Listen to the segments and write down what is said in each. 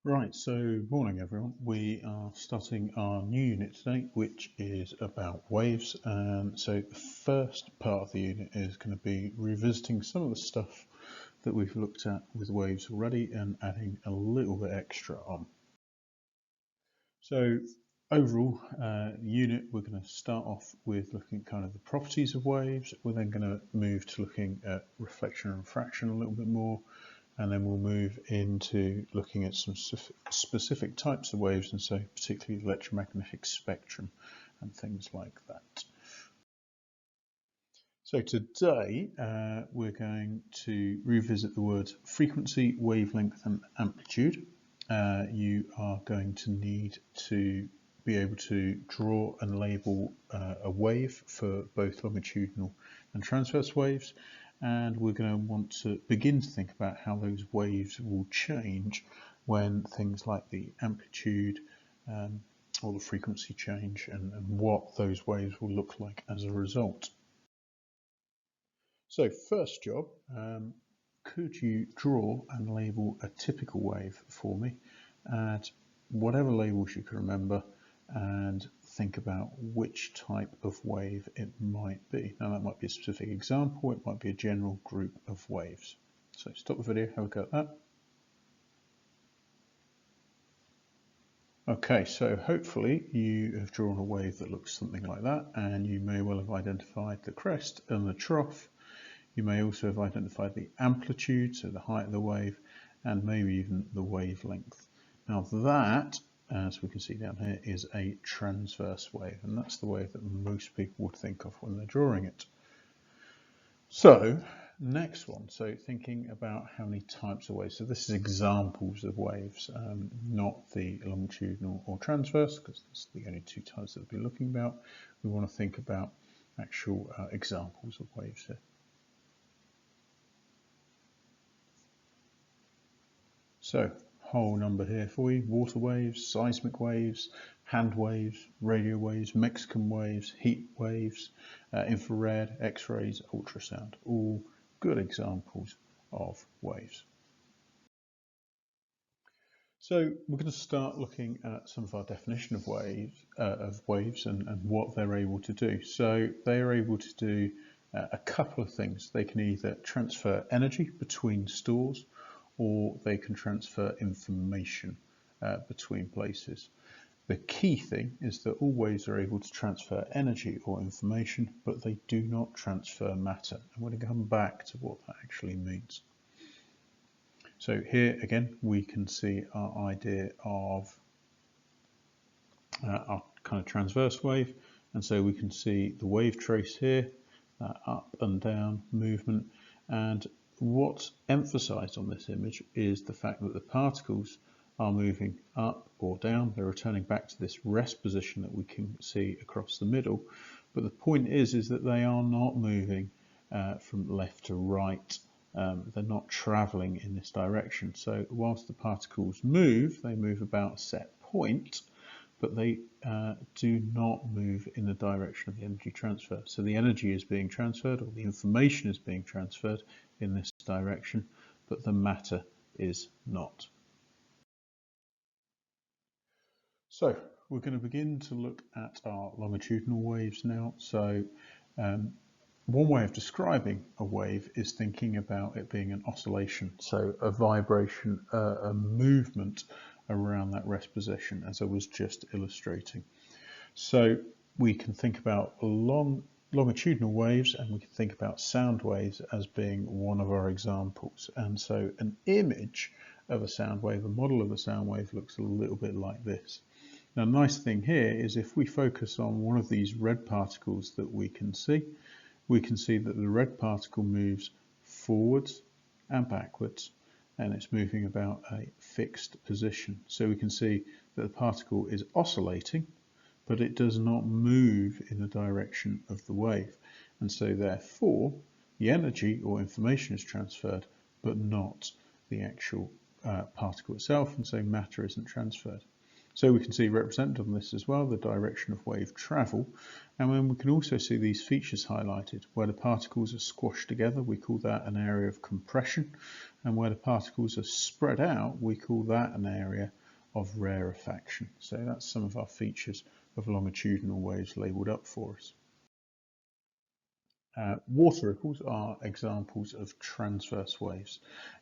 Right, so morning everyone. We are starting our new unit today, which is about waves. And so the first part of the unit is going to be revisiting some of the stuff that we've looked at with waves already and adding a little bit extra on. So overall, unit, we're going to start off with looking at kind of the properties of waves. We're then going to move to looking at reflection and refraction a little bit more. And then we'll move into looking at some specific types of waves, and so particularly electromagnetic spectrum and things like that. So today we're going to revisit the words frequency, wavelength and amplitude. You are going to need to be able to draw and label a wave for both longitudinal and transverse waves. And we're going to want to begin to think about how those waves will change when things like the amplitude or the frequency change and what those waves will look like as a result. So first job, could you draw and label a typical wave for me? Add whatever labels you can remember and think about which type of wave it might be. Now that might be a specific example, it might be a general group of waves. So stop the video, have a go at that. Okay, so hopefully you have drawn a wave that looks something like that, and you may well have identified the crest and the trough. You may also have identified the amplitude, so the height of the wave, and maybe even the wavelength. Now that, as we can see down here, is a transverse wave, and that's the wave that most people would think of when they're drawing it. So, next one, so thinking about how many types of waves. So this is examples of waves, not the longitudinal or transverse, because that's the only two types that we'll be looking about. We want to think about actual examples of waves here. So, whole number here for you: water waves, seismic waves, hand waves, radio waves, Mexican waves, heat waves, infrared, X-rays, ultrasound, all good examples of waves. So we're going to start looking at some of our definition of waves and what they're able to do. So they are able to do a couple of things. They can either transfer energy between stores, or they can transfer information between places. The key thing is that all waves are able to transfer energy or information, but they do not transfer matter. I'm going to come back to what that actually means. So here again, we can see our idea of our kind of transverse wave. And so we can see the wave trace here, up and down movement. And what's emphasized on this image is the fact that the particles are moving up or down. They're returning back to this rest position that we can see across the middle. But the point is that they are not moving from left to right. They're not traveling in this direction. So whilst the particles move, they move about a set point, but they do not move in the direction of the energy transfer. So the energy is being transferred, or the information is being transferred in this direction, but the matter is not. So we're going to begin to look at our longitudinal waves now. So one way of describing a wave is thinking about it being an oscillation, so a vibration, a movement around that rest position, as I was just illustrating. So we can think about longitudinal waves, and we can think about sound waves as being one of our examples. And so an image of a sound wave, a model of a sound wave, looks a little bit like this. Now, the nice thing here is if we focus on one of these red particles that we can see that the red particle moves forwards and backwards, and it's moving about a fixed position. So we can see that the particle is oscillating, but it does not move in the direction of the wave. And so therefore, the energy or information is transferred, but not the actual particle itself, and so matter isn't transferred. So we can see represented on this as well the direction of wave travel, and then we can also see these features highlighted. Where the particles are squashed together, we call that an area of compression, and where the particles are spread out, we call that an area of rarefaction. So that's some of our features of longitudinal waves labelled up for us. Water ripples are examples of transverse waves,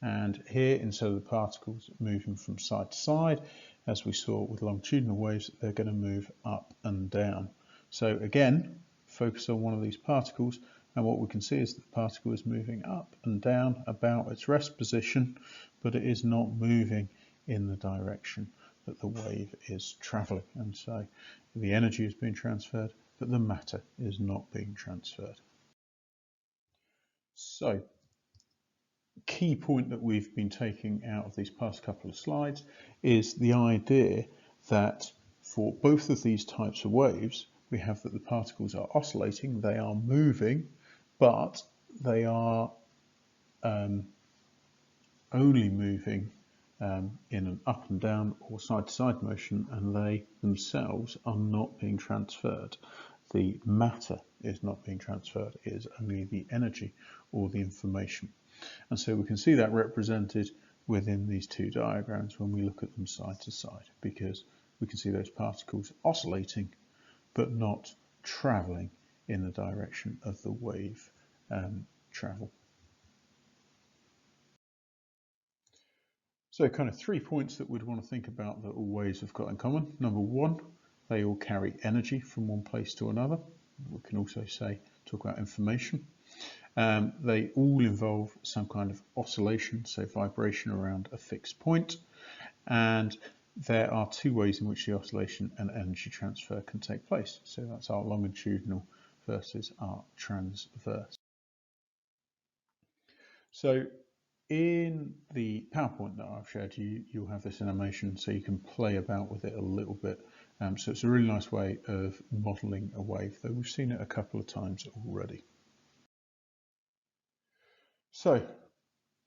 and here, instead of the particles moving from side to side, as we saw with longitudinal waves, they're going to move up and down. So again, focus on one of these particles, and what we can see is that the particle is moving up and down about its rest position, but it is not moving in the direction that the wave is travelling, and so the energy is being transferred, but the matter is not being transferred. So, key point that we've been taking out of these past couple of slides is the idea that for both of these types of waves, we have that the particles are oscillating, they are moving, but they are only moving in an up and down or side to side motion, and they themselves are not being transferred. The matter is not being transferred, it is only the energy or the information. And so we can see that represented within these two diagrams when we look at them side to side, because we can see those particles oscillating but not travelling in the direction of the wave travel. So kind of 3 points that we'd want to think about that all waves have got in common. Number one, they all carry energy from one place to another. We can also talk about information. They all involve some kind of oscillation, so vibration around a fixed point. And there are two ways in which the oscillation and energy transfer can take place. So that's our longitudinal versus our transverse. So in the PowerPoint that I've shared you, you'll have this animation so you can play about with it a little bit. So it's a really nice way of modelling a wave, though we've seen it a couple of times already. So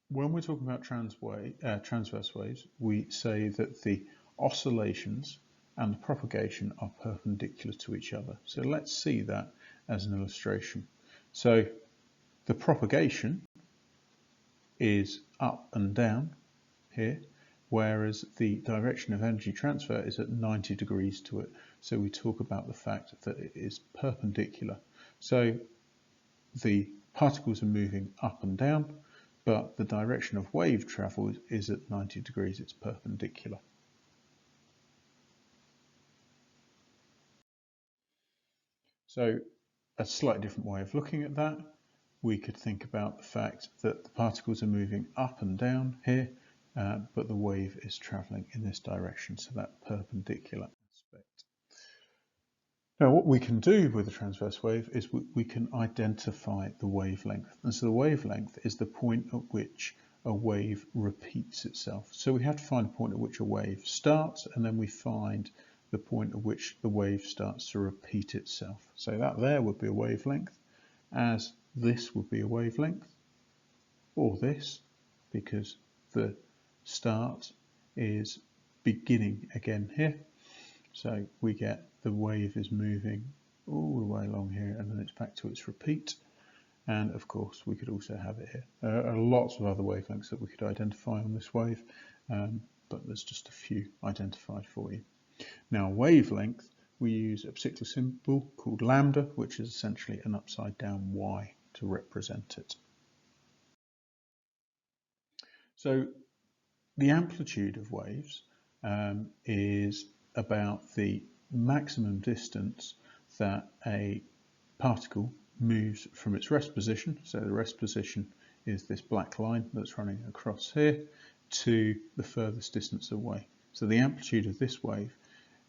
when we're talking about transverse waves, we say that the oscillations and the propagation are perpendicular to each other. So let's see that as an illustration. So the propagation is up and down here, whereas the direction of energy transfer is at 90 degrees to it. So we talk about the fact that it is perpendicular. So the particles are moving up and down, but the direction of wave travel is at 90 degrees, it's perpendicular. So a slightly different way of looking at that, we could think about the fact that the particles are moving up and down here, but the wave is travelling in this direction, so that perpendicular aspect. Now what we can do with a transverse wave is we can identify the wavelength, and so the wavelength is the point at which a wave repeats itself. So we have to find a point at which a wave starts, and then we find the point at which the wave starts to repeat itself. So that there would be a wavelength, as this would be a wavelength, or this, because the start is beginning again here. So we get the wave is moving all the way along here, and then it's back to its repeat. And of course, we could also have it here. There are lots of other wavelengths that we could identify on this wave, but there's just a few identified for you. Now, wavelength, we use a particular symbol called lambda, which is essentially an upside down Y to represent it. So the amplitude of waves is about the maximum distance that a particle moves from its rest position. So the rest position is this black line that's running across here to the furthest distance away. So the amplitude of this wave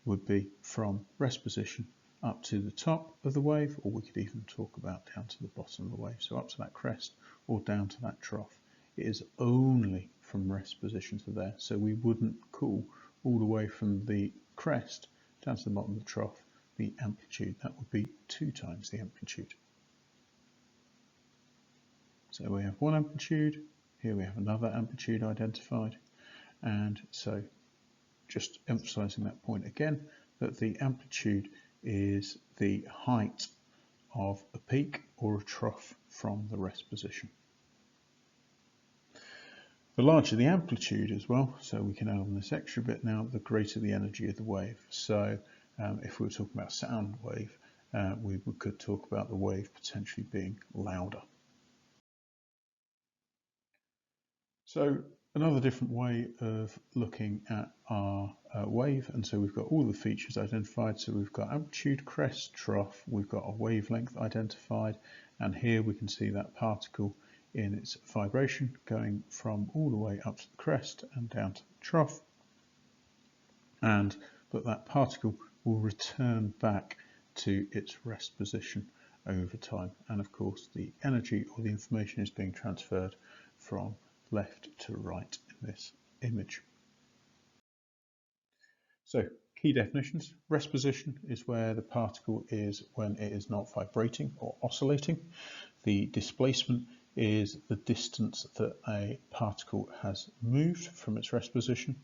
would be from rest position up to the top of the wave, or we could even talk about down to the bottom of the wave, so up to that crest or down to that trough. It is only from rest position to there, so we wouldn't call all the way from the crest down to the bottom of the trough the amplitude. That would be 2 times the amplitude. So we have one amplitude, here we have another amplitude identified, and so just emphasizing that point again, that the amplitude is the height of a peak or a trough from the rest position. The larger the amplitude as well, so we can add on this extra bit now, the greater the energy of the wave. So if we were talking about sound wave, we could talk about the wave potentially being louder. So another different way of looking at our wave, and so we've got all the features identified. So we've got amplitude, crest, trough, we've got a wavelength identified, and here we can see that particle in its vibration going from all the way up to the crest and down to the trough, and that particle will return back to its rest position over time. And of course the energy or the information is being transferred from left to right in this image. So key definitions: rest position is where the particle is when it is not vibrating or oscillating. The displacement is the distance that a particle has moved from its rest position.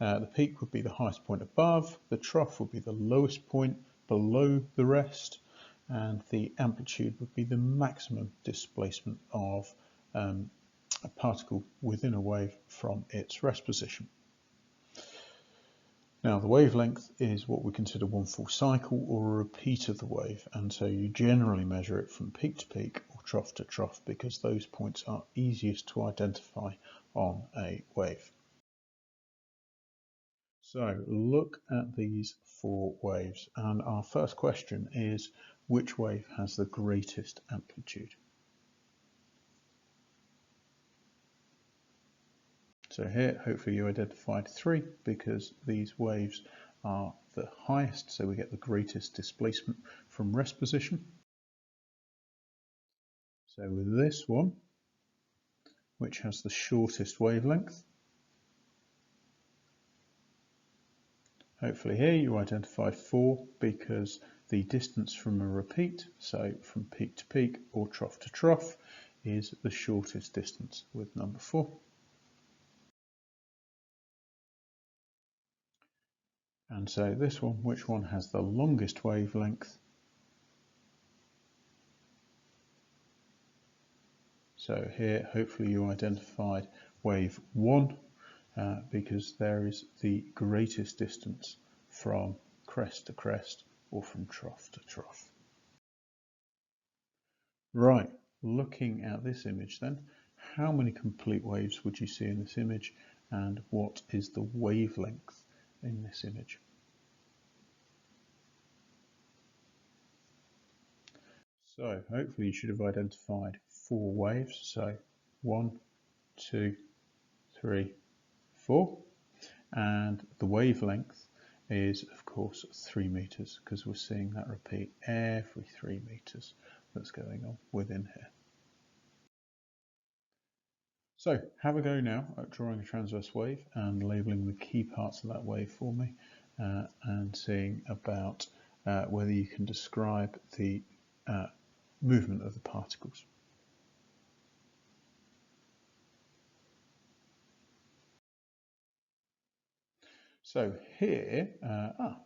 The peak would be the highest point above, the trough would be the lowest point below the rest, and the amplitude would be the maximum displacement of a particle within a wave from its rest position. Now the wavelength is what we consider one full cycle or a repeat of the wave, and so you generally measure it from peak to peak or trough to trough because those points are easiest to identify on a wave. So look at these four waves, and our first question is, which wave has the greatest amplitude? So here, hopefully you identified three because these waves are the highest, so we get the greatest displacement from rest position. So with this one, which has the shortest wavelength, hopefully here you identified 4 because the distance from a repeat, so from peak to peak or trough to trough, is the shortest distance with number 4. And so this one, which one has the longest wavelength? So here, hopefully you identified wave 1 because there is the greatest distance from crest to crest or from trough to trough. Right, looking at this image then, how many complete waves would you see in this image, and what is the wavelength in this image? So hopefully you should have identified 4 waves. So 1, 2, 3, 4, and the wavelength is of course 3 meters because we're seeing that repeat every 3 meters that's going on within here. So have a go now at drawing a transverse wave and labeling the key parts of that wave for me and seeing about whether you can describe the movement of the particles. So here, our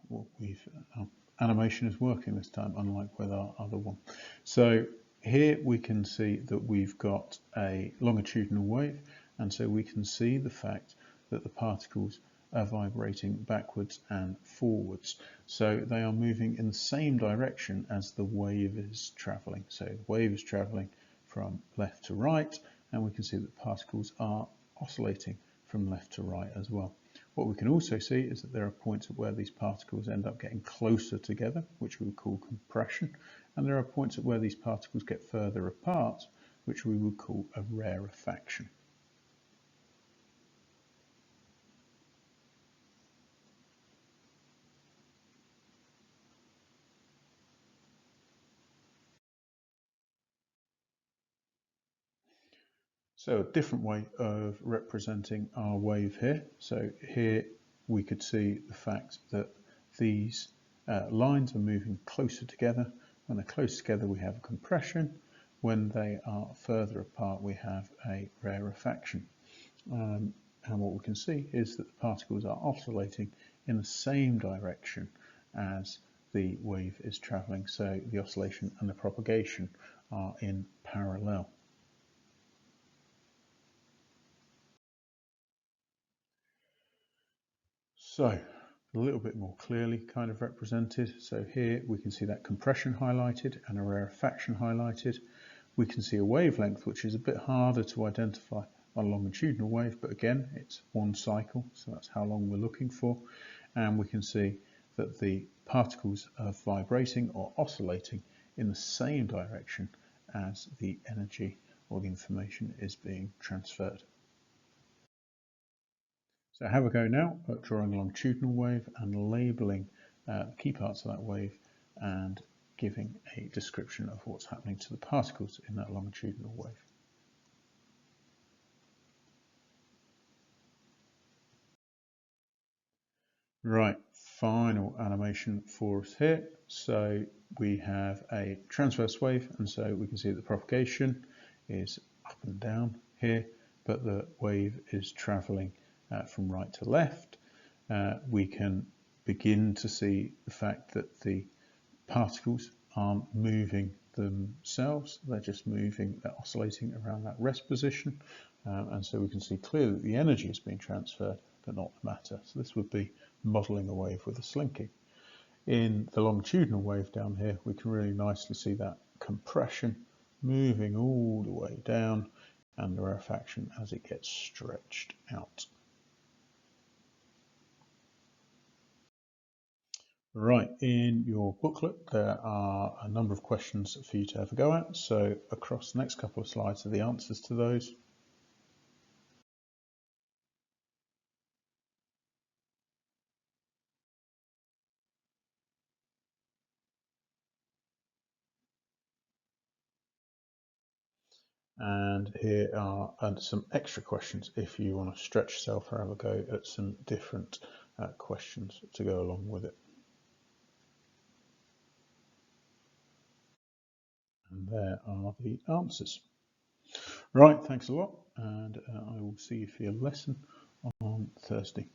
animation is working this time, unlike with our other one. So here we can see that we've got a longitudinal wave, and so we can see the fact that the particles are vibrating backwards and forwards. So they are moving in the same direction as the wave is traveling. So the wave is traveling from left to right, and we can see that the particles are oscillating from left to right as well. What we can also see is that there are points at where these particles end up getting closer together, which we would call compression, and there are points at where these particles get further apart, which we would call a rarefaction. So a different way of representing our wave here. So here we could see the fact that these lines are moving closer together. When they're close together we have a compression. When they are further apart we have a rarefaction. and what we can see is that the particles are oscillating in the same direction as the wave is travelling, so the oscillation and the propagation are in parallel. So a little bit more clearly kind of represented. So here we can see that compression highlighted and a rarefaction highlighted. We can see a wavelength, which is a bit harder to identify on a longitudinal wave, but again, it's one cycle, so that's how long we're looking for. And we can see that the particles are vibrating or oscillating in the same direction as the energy or the information is being transferred. So have a go now at drawing a longitudinal wave and labelling the key parts of that wave and giving a description of what's happening to the particles in that longitudinal wave. Right, final animation for us here. So we have a transverse wave, and so we can see that the propagation is up and down here, but the wave is travelling from right to left. We can begin to see the fact that the particles aren't moving themselves, they're just moving, they're oscillating around that rest position, and so we can see clearly that the energy is being transferred but not the matter. So this would be modelling a wave with a slinking. In the longitudinal wave down here, we can really nicely see that compression moving all the way down and the rarefaction as it gets stretched out. Right, in your booklet there are a number of questions for you to have a go at, so across the next couple of slides are the answers to those. And here are some extra questions if you want to stretch yourself or have a go at some different questions to go along with it. And there are the answers. Right, thanks a lot, and I will see you for your lesson on Thursday.